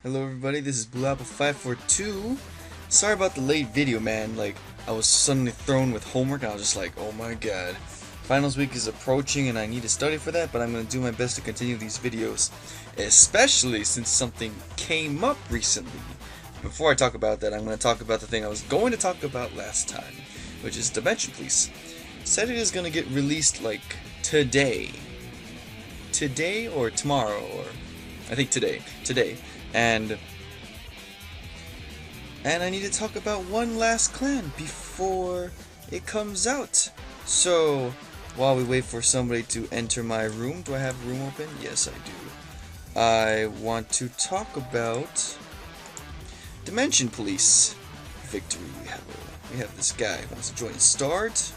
Hello everybody, this is BlueApple542. Sorry about the late video, man. Like, I was suddenly thrown with homework and I was just like, oh my god. Finals week is approaching and I need to study for that, but I'm going to do my best to continue these videos, especially since something came up recently. Before I talk about that, I'm going to talk about the thing I was going to talk about last time, which is Dimension Police. Said it is going to get released, like, today. Today or tomorrow, or I think today. And I need to talk about one last clan before it comes out. So, while we wait for somebody to enter my room, do I have a room open? Yes, I do. I want to talk about Dimension Police Victory. We have this guy who wants to join Start.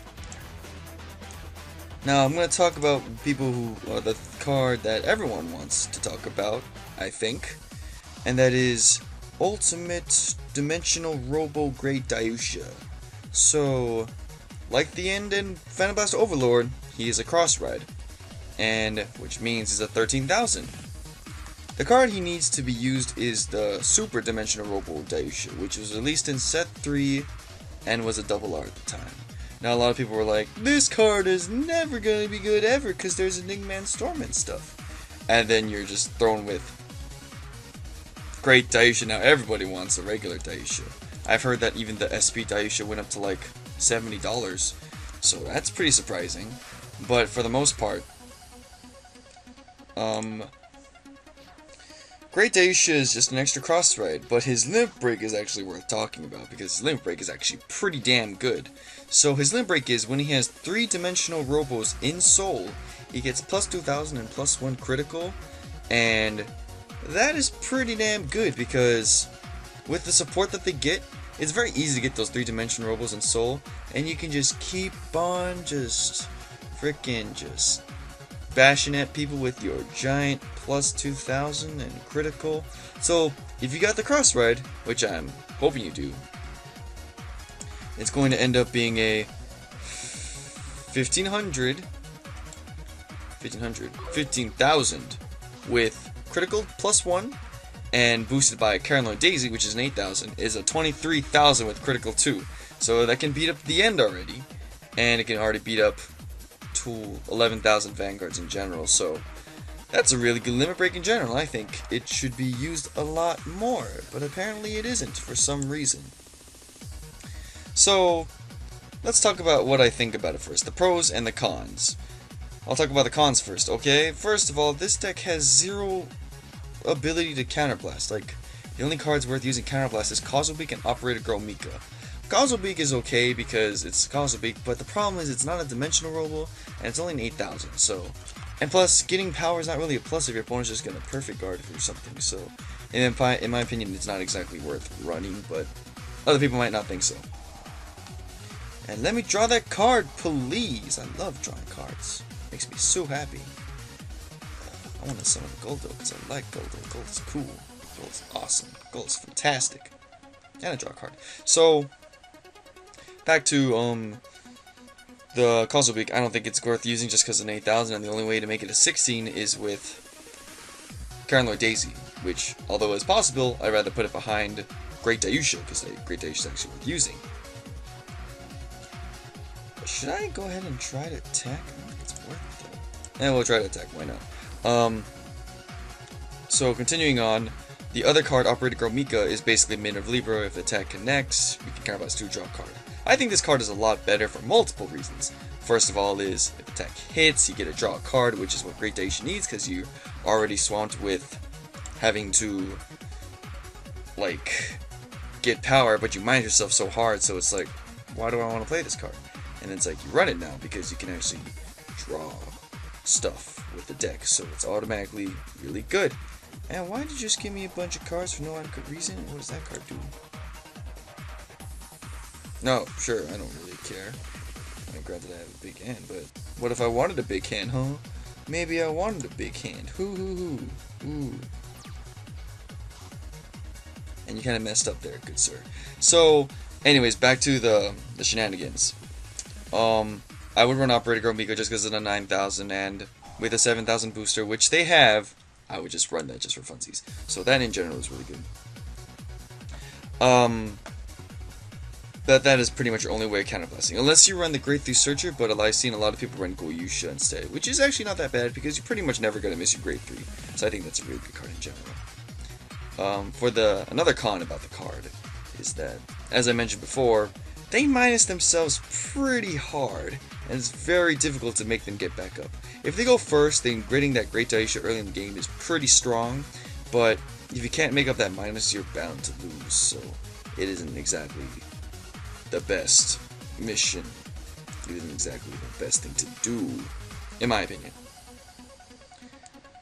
Now, I'm going to talk about people who are the card that everyone wants to talk about, I think. And that is Ultimate Dimensional Robo Great Daiusha. So, like the end in Phantom Blast Overlord, he is a cross ride, and which means he's a 13,000. The card he needs to be used is the Super Dimensional Robo Daiusha, which was released in set 3 and was a double R at the time. Now a lot of people were like, this card is never going to be good ever because there's Enigman Storm and stuff. And then you're just thrown with Great Daiusha. Now everybody wants a regular Daiusha. I've heard that even the SP Daiusha went up to like $70, so that's pretty surprising. But for the most part, Great Daiusha is just an extra cross ride, but his limp break is actually worth talking about because his limp break is actually pretty damn good. So his limp break is when he has 3-dimensional robos in Soul, he gets plus 2,000 and plus 1 critical, and that is pretty damn good because with the support that they get, it's very easy to get those 3-dimensional robos in Soul, and you can just keep on just bashing at people with your giant plus 2,000 and critical. So if you got the cross ride, which I'm hoping you do, it's going to end up being a 15,000 with critical plus 1 and boosted by Caroline Daisy, which is an 8,000, is a 23,000 with critical 2. So that can beat up the end already, and it can already beat up to 11,000 Vanguards in general. So that's a really good limit break in general. I think it should be used a lot more, but apparently it isn't for some reason. So let's talk about what I think about it first, the pros and the cons. I'll talk about the cons first, okay? First of all, this deck has 0 ability to counterblast. Like, the only cards worth using counterblast is Causal Beak and Operator Girl Mika. Causal Beak is okay because it's Causal Beak, but the problem is it's not a dimensional robo and it's only an 8,000. So, and plus, getting power is not really a plus if your opponent's just gonna perfect guard or something. So, in my opinion, it's not exactly worth running, but other people might not think so. And let me draw that card, please. I love drawing cards. Makes me so happy. I want to summon Goldo because I like Goldo. Gold is cool. Gold is awesome. Gold is fantastic. And I draw a card. So, back to the Causal Beak. I don't think it's worth using just because of an 8,000, and the only way to make it a 16 is with Caroline Daisy, which, although it's possible, I'd rather put it behind Great Daiusha because Great Daiusha is actually worth using. But should I go ahead and try to attack? I don't think it's worth it though. And we'll try to attack. Why not? So continuing on, the other card, Operator Girl Mika, is basically mid of Libra. If the attack connects, we can counterblast 2, draw a card. I think this card is a lot better for multiple reasons. First of all is, if attack hits, you get to draw a card, which is what Great Daiusha needs, because you're already swamped with having to, like, get power, but you mind yourself so hard, so it's like, why do I want to play this card? And it's like, you run it now, because you can actually draw stuff with the deck, so it's automatically really good. And why did you just give me a bunch of cards for no adequate reason? What does that card do? No, sure, I don't really care. I mean, granted I have a big hand, but what if I wanted a big hand, huh? Maybe I wanted a big hand. Ooh. And you kind of messed up there, good sir. So, anyways, back to the shenanigans. I would run Operator Girl Miko just because of the 9,000, and with a 7,000 booster, which they have, I would just run that just for funsies. So that in general is really good. That is pretty much your only way of counterblasting. Unless you run the Great 3 Searcher, but I've seen a lot of people run Goyusha instead, which is actually not that bad because you're pretty much never going to miss your Great 3. So I think that's a really good card in general. Another con about the card is that, as I mentioned before, they minus themselves pretty hard, and it's very difficult to make them get back up. If they go first, then gritting that Great Daisha early in the game is pretty strong, but if you can't make up that minus, you're bound to lose, so it isn't exactly the best mission. It isn't exactly the best thing to do, in my opinion.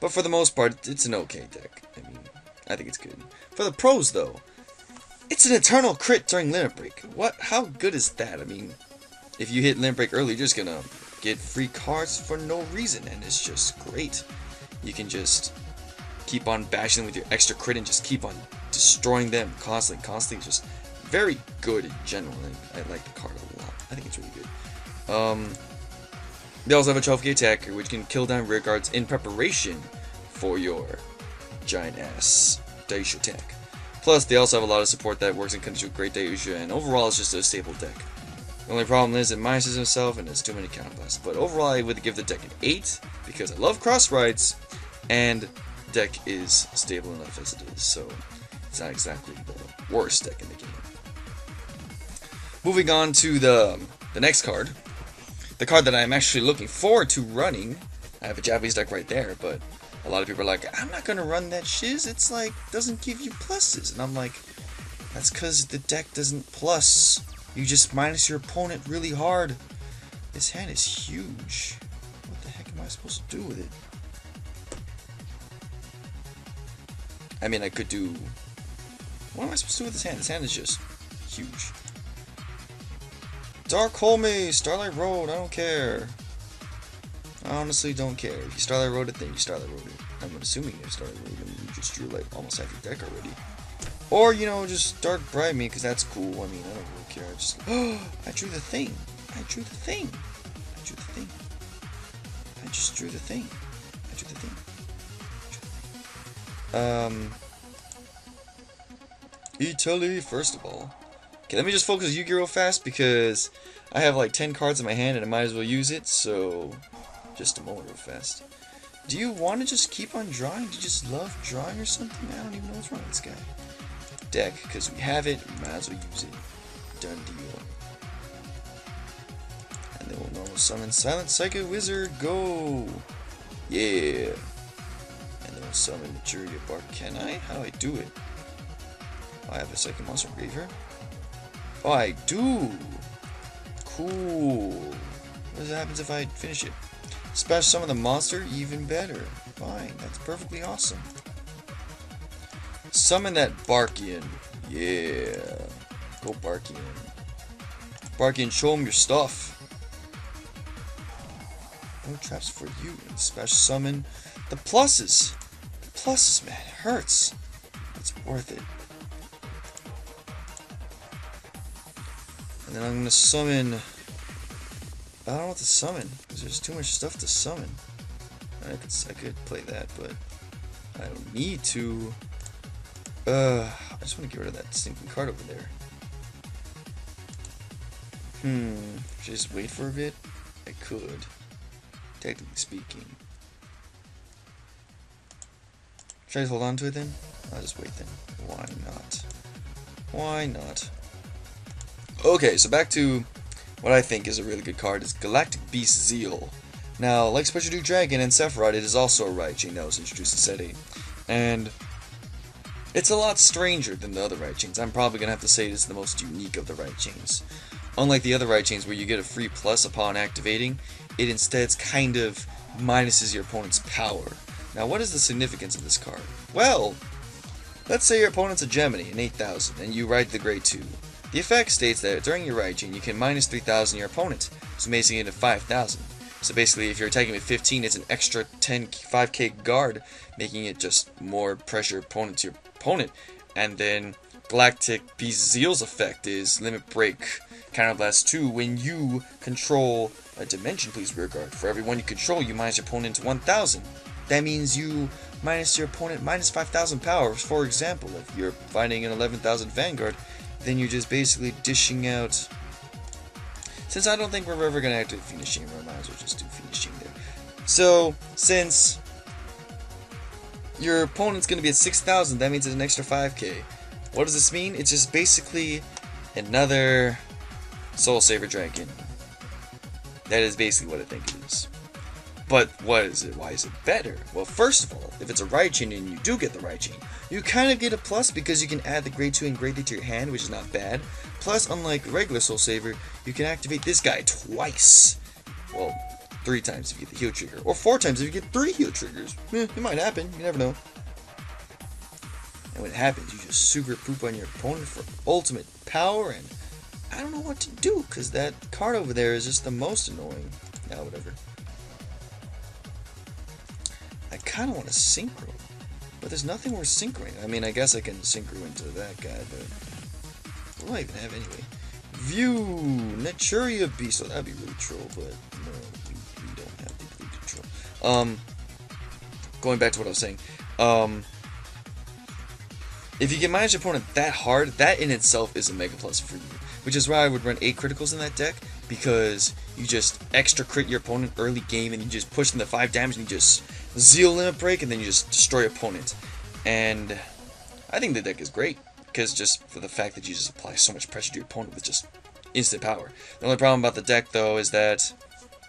But for the most part, it's an okay deck. I mean, I think it's good. For the pros, though, it's an eternal crit during limit break. How good is that? I mean, if you hit limit break early, you're just gonna get free cards for no reason, and it's just great. You can just keep on bashing them with your extra crit and just keep on destroying them constantly. Just very good in general, and I like the card a lot. I think it's really good. They also have a 12k attacker, which can kill down rear guards in preparation for your giant ass Daisha attack. Plus, they also have a lot of support that works in conjunction with Great Daisha, and overall it's just a stable deck. The only problem is it minuses himself and has too many counterblasts. But overall, I would give the deck an 8 because I love cross rides, and the deck is stable enough as it is, so it's not exactly the worst deck in the game. Moving on to the next card. The card that I'm actually looking forward to running. I have a Japanese deck right there, but a lot of people are like, I'm not gonna run that shiz, it's like, doesn't give you pluses. And I'm like, that's because the deck doesn't plus. You just minus your opponent really hard. This hand is huge. What the heck am I supposed to do with it? I mean, I could do... What am I supposed to do with this hand? This hand is just huge. Dark Hole Maze, Starlight Road, I don't care. I honestly don't care. If you Starlight Road it, then you Starlight Road it. I'm assuming you Starlight Road it, and you just drew like almost half your deck already. Or, you know, just Dark Bribe me, because that's cool. I mean, I don't really care. I just... I drew the thing. I drew the thing. I drew the thing. I just drew the thing. I drew the thing. Italy, first of all. Okay, let me just focus Yu-Gi-Oh! Real fast, because I have like 10 cards in my hand, and I might as well use it, so... Just a moment real fast. Do you want to just keep on drawing? Do you just love drawing or something? I don't even know what's wrong with this guy. Deck, because we have it, we might as well use it. Done deal. And then we'll normal summon Silent Psychic Wizard, go! Yeah! And then we'll summon Maturity of Bark. Can I? How do I do it? Oh, I have a Psychic Monster Graver? Oh, I do! Cool! What happens if I finish it? Splash summon the monster? Even better. Fine, that's perfectly awesome. Summon that Barkian. Yeah. Go Barkian. Barkian, show him your stuff. No traps for you. And splash summon the pluses. The pluses, man. It hurts. It's worth it. And then I'm going to summon... I don't know what to summon, because there's too much stuff to summon. I could play that, but I don't need to. I just want to get rid of that stinking card over there. Should I just wait for a bit? I could, technically speaking. Should I just hold on to it then? I'll just wait then. Why not? Why not? Okay, so back to what I think is a really good card is Galactic Beast Zeal. Now, like Special Duke Dragon and Sephiroth, it is also a Riot Chain that was introduced in Set 8. And it's a lot stranger than the other Riot Chains. I'm probably going to have to say it is the most unique of the Riot Chains. Unlike the other Riot Chains where you get a free plus upon activating, it instead kind of minuses your opponent's power. Now, what is the significance of this card? Well, let's say your opponent's a Gemini, an 8000, and you ride the Grade 2. The effect states that during your Riot Chain, you can minus 3000 your opponent, so making it a 5000. So basically, if you're attacking with 15, it's an extra 5k guard, making it just more pressure opponent to your opponent. And then Galactic Beast Zeal's effect is Limit Break, Counterblast 2. When you control a Dimension Please Rear Guard, for every one you control, you minus your opponent to 1000. That means you minus your opponent minus 5,000 power. For example, if you're fighting an 11,000 Vanguard, then you're just basically dishing out. Since I don't think we're ever going to activate finishing, we might as well just do finishing there. So, since your opponent's going to be at 6,000, that means it's an extra 5k. What does this mean? It's just basically another Soul Saver Dragon. That is basically what I think it is. But what is it? Why is it better? Well, first of all, if it's a right chain and you do get the right chain, you kind of get a plus because you can add the grade 2 and grade 3 to your hand, which is not bad. Plus, unlike regular Soul Saver, you can activate this guy twice. Well, 3 times if you get the heal trigger, or 4 times if you get 3 heal triggers. It might happen, you never know. And when it happens, you just super poop on your opponent for ultimate power, and I don't know what to do, because that card over there is just the most annoying. Now, whatever. I kind of want to synchro, but there's nothing worth synchroing. I mean, I guess I can synchro into that guy, but what do I even have anyway? View Naturia Beast, so that'd be really troll, but no, we don't have the blue control. Going back to what I was saying, if you can manage your opponent that hard, that in itself is a mega plus for you. Which is why I would run 8 criticals in that deck, because you just extra crit your opponent early game and you just push them to 5 damage and you just Zeal Limit Break and then you just destroy your opponent. And I think the deck is great, because just for the fact that you just apply so much pressure to your opponent with just instant power. The only problem about the deck though is that,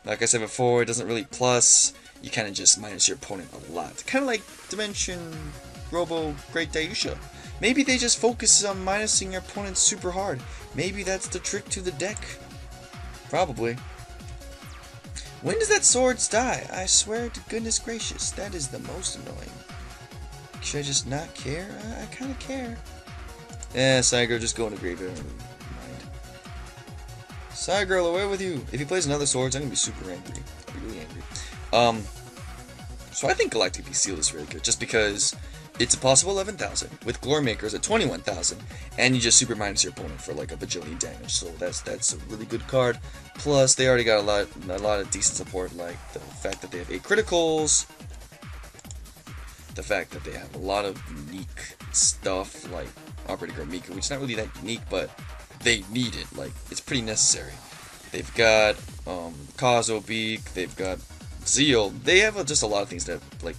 like I said before, it doesn't really plus. You kind of just minus your opponent a lot. Kind of like Dimension Robo Great Dayusha. Maybe they just focus on minusing your opponent super hard. Maybe that's the trick to the deck. Probably. When does that swords die? I swear to goodness gracious, that is the most annoying. Should I just not care? I kind of care. Psygirl, just go in the graveyard. Mind. Psygirl, away with you. If he plays another swords, I'm gonna be super angry. I'll be really angry. So I think Galactic Beast Seal is really good, just because it's a possible 11,000 with Glory Makers at 21,000, and you just super minus your opponent for like a bajillion damage. So that's a really good card. Plus, they already got a lot of decent support, like the fact that they have 8 criticals, the fact that they have a lot of unique stuff like Operating Girl Mika, which is not really that unique, but they need it. Like, it's pretty necessary. They've got Kazo Beak, they've got Zeal. They have just a lot of things that like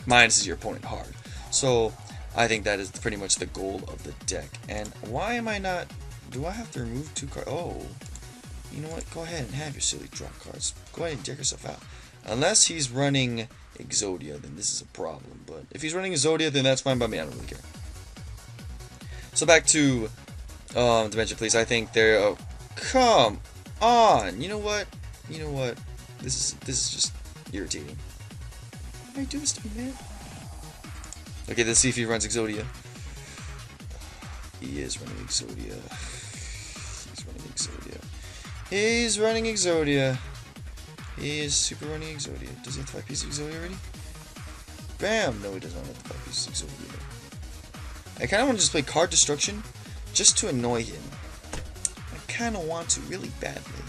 minuses your opponent hard. So I think that is pretty much the goal of the deck. And why am I not? Do I have to remove 2 cards? Oh, you know what? Go ahead and have your silly draw cards. Go ahead and check yourself out. Unless he's running Exodia, then this is a problem. But if he's running Exodia, then that's fine by me. I don't really care. So back to Dimension Police. I think they're. Oh, come on! You know what? You know what? This is just irritating. Why do you do this to me, man? Okay, let's see if he runs Exodia. He is running Exodia. He's running Exodia. He's running Exodia. He is super running Exodia. Does he have 5 pieces of Exodia already? Bam! No, he does not have 5 pieces of Exodia. I kind of want to just play Card Destruction just to annoy him. I kind of want to really badly.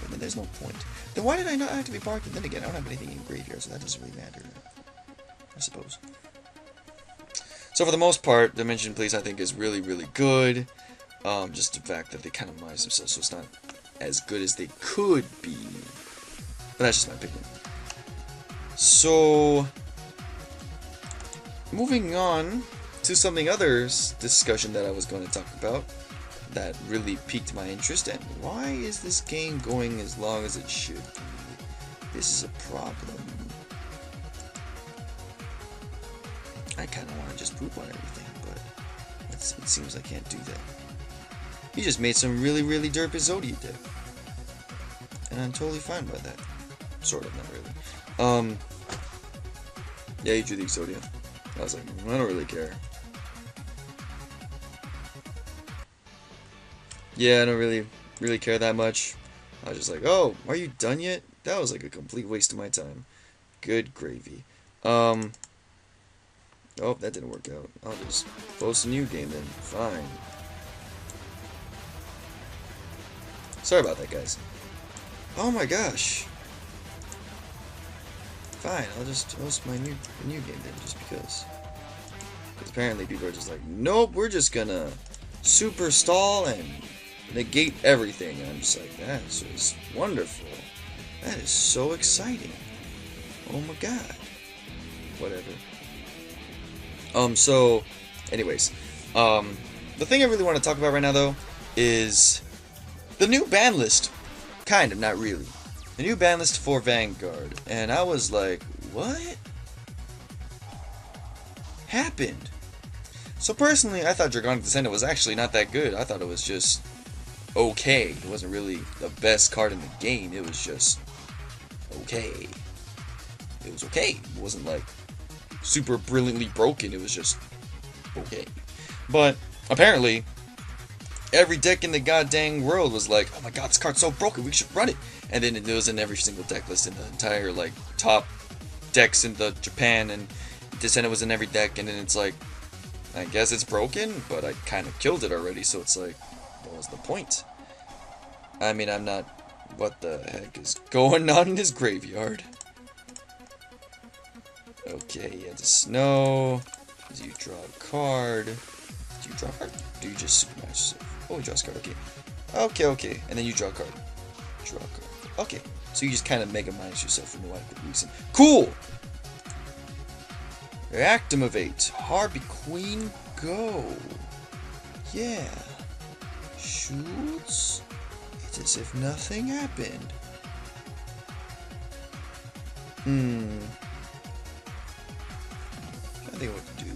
But then there's no point. Then why did I not activate Barking? Then again, I don't have anything in graveyard, so that doesn't really matter. I suppose. So for the most part, Dimension Police I think is really, really good. Just the fact that they kind of minus themselves, so it's not as good as they could be. But that's just my opinion. So, moving on to something other discussion that I was going to talk about that really piqued my interest. And why is this game going as long as it should be? This is a problem. I kind of want to just poop on everything, but it seems I can't do that. He just made some really, really derp Exodia deck. And I'm totally fine by that. Sort of, not really. Yeah, he drew the Exodia. I was like, I don't really care. Yeah, I don't really care that much. I was just like, oh, are you done yet? That was like a complete waste of my time. Good gravy. Oh, that didn't work out. I'll just post a new game then. Fine. Sorry about that, guys. Oh my gosh. Fine, I'll just host my new game then, just because. Because apparently people are just like, nope, we're just gonna super stall and negate everything. And I'm just like, that's just wonderful. That is so exciting. Oh my god. Whatever. So, anyways, the thing I really want to talk about right now, though, is the new ban list. Kind of, not really. The new ban list for Vanguard. And I was like, what happened? So personally, I thought Dragonic Descendant was actually not that good. I thought it was just okay. It wasn't really the best card in the game. It was just okay. It was okay. It wasn't like super brilliantly broken. It was just okay. But apparently, every deck in the goddamn world was like, oh my god, this card's so broken, we should run it. And then it was in every single deck list in the entire like top decks in the Japan, and Descendant was in every deck. And then it's like, I guess it's broken, but I kind of killed it already, so it's like, what was the point? I mean, I'm not... What the heck is going on in this graveyard? Okay, yeah, the snow. Do you draw a card? Do you draw a card? Do you just super match yourself? Oh, you draw a card, okay. Okay. And then you draw a card. Draw a card. Okay. So you just kind of mega minus yourself for no adequate reason. Cool! Reactivate. Harpy Queen, go. Yeah. Shoots. It's as if nothing happened. I think what to do here.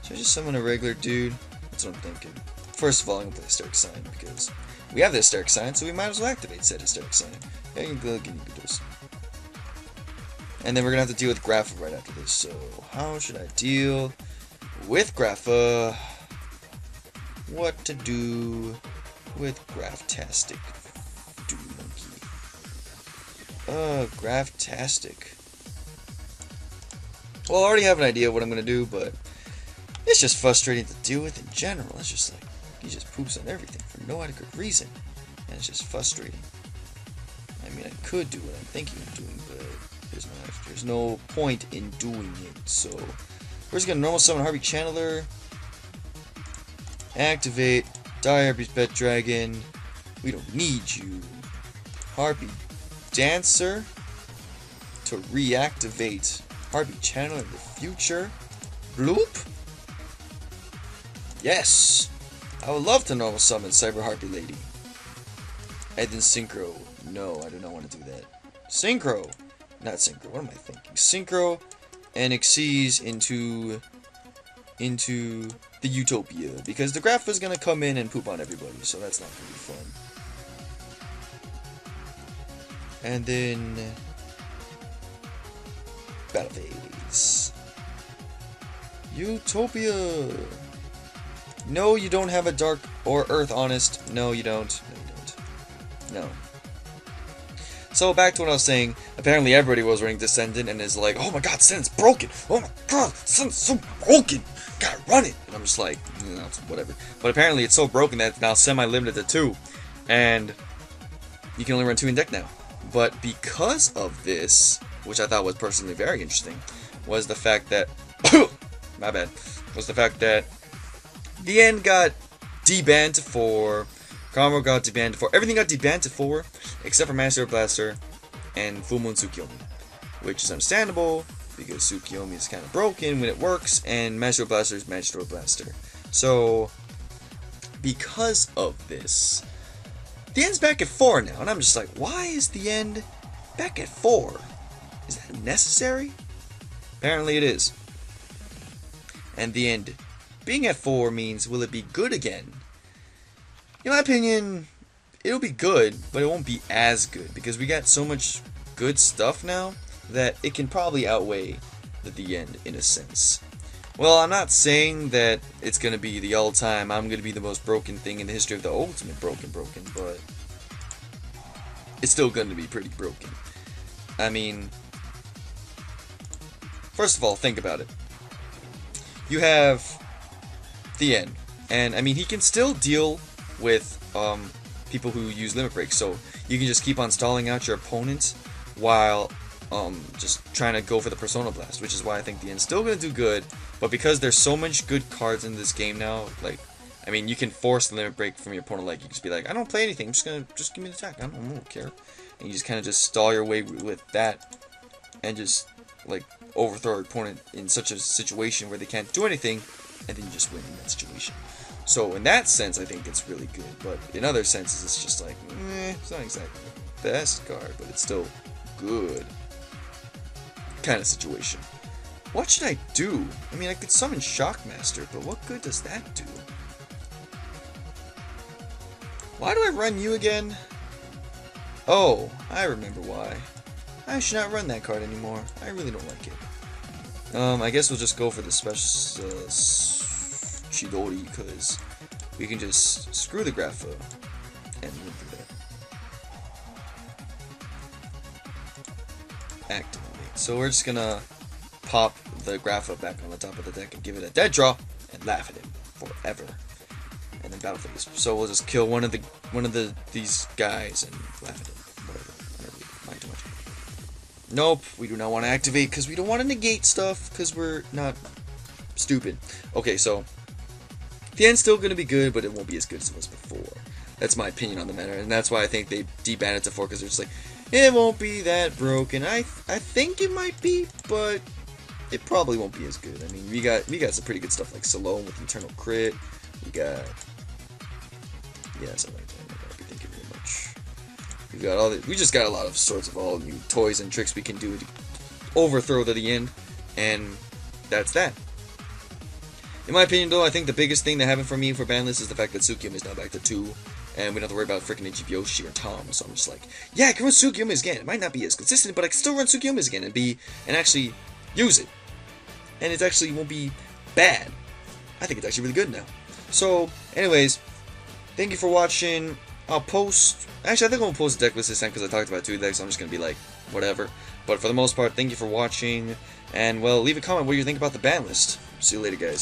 Should I just summon a regular dude? That's what I'm thinking. First of all, I'm gonna play Hysteric Sign because we have the Hysteric Sign, so we might as well activate said Hysteric Sign. And then we're gonna have to deal with Grapha right after this. So how should I deal with Grapha? What to do with Graph-tastic? Dude monkey. Graph-tastic. Well, I already have an idea of what I'm gonna do, but it's just frustrating to deal with in general. It's just like he just poops on everything for no adequate reason, and it's just frustrating. I mean, I could do what I'm thinking of doing, but there's no point in doing it. So we're just gonna normal summon Harpy Channeler, activate Harpy's Pet Dragon. We don't need you. Harpy Dancer to reactivate Harpy Channeler in the future. Bloop. Yes, I would love to normal summon Cyber Harpy Lady. And then Synchro. No, I do not want to do that. Synchro. Not Synchro. What am I thinking? Synchro and Xyz into the Utopia, because the Graph is gonna come in and poop on everybody, so that's not gonna be fun. And then Battle Phase. Utopia. No, you don't have a Dark or Earth Honest. No, you don't. No, you don't. No. So back to what I was saying. Apparently everybody was running Descendant and is like, oh my god, Descendant's broken. Oh my god, Descendant's so broken. Gotta run it. And I'm just like, whatever. But apparently it's so broken that it's now semi-limited to 2. And you can only run 2 in deck now. But because of this, which I thought was personally very interesting, was the fact that my bad. Was the fact that the end got debanned to 4. Karma got debanned to 4. Everything got debanned to 4 except for Master Blaster and Full Moon Tsukiyomi, which is understandable because Tsukiyomi is kind of broken when it works, and Master Blaster is Master Blaster. So because of this, the end's back at 4 now, and I'm just like, why is the end back at 4? Is that necessary? Apparently it is. And the end being at 4 means, will it be good again? In my opinion, it'll be good, but it won't be as good, because we got so much good stuff now that it can probably outweigh the end in a sense. Well, I'm not saying that it's going to be the all-time, I'm going to be the most broken thing in the history of the ultimate broken, but it's still going to be pretty broken. I mean, first of all, think about it. You have the end, and I mean, he can still deal with people who use limit breaks, so you can just keep on stalling out your opponent while just trying to go for the Persona Blast, which is why I think the end's still gonna do good. But because there's so much good cards in this game now, like, I mean, you can force the limit break from your opponent. Like, you can just be like, I don't play anything. I'm just give me the attack. I don't care. And you just kind of just stall your way with that, and just like overthrow your opponent in such a situation where they can't do anything, and then you just win in that situation. So in that sense, I think it's really good. But in other senses, it's just like, it's not exactly the best card, but it's still good kind of situation. What should I do? I mean, I could summon Shockmaster, but what good does that do? Why do I run you again? Oh, I remember why. I should not run that card anymore. I really don't like it. I guess we'll just go for the special Chidori, because we can just screw the Grapha and win through that. Activate. So we're just gonna pop the Grapha back on the top of the deck and give it a dead draw and laugh at him forever. And then battle phase. So we'll just kill one of these guys and laugh at him. Whatever. I don't really mind too much. Nope, we do not want to activate because we don't want to negate stuff because we're not stupid. Okay, so the end's still gonna be good, but it won't be as good as it was before. That's my opinion on the matter, and that's why I think they debanded to 4, because they're just like, it won't be that broken. I think it might be, but it probably won't be as good. I mean, we got some pretty good stuff like Salome with Eternal Crit. We got, yeah, something like that. I might be thinking very much. We got all we just got a lot of sorts of all new toys and tricks we can do to overthrow to the end, and that's that. In my opinion, though, I think the biggest thing that happened for me for Banlist is the fact that Tsukiyama is now back to 2, and we don't have to worry about freaking Yoshi or Tom. So I'm just like, yeah, I can run Tsukiyama again. It might not be as consistent, but I can still run Tsukiyama again and actually use it. And it actually won't be bad. I think it's actually really good now. So, anyways, thank you for watching. I'll post... Actually, I think I'll post a deck list this time because I talked about 2 decks, so I'm just going to be like, whatever. But for the most part, thank you for watching. And, well, leave a comment what you think about the ban list. See you later, guys.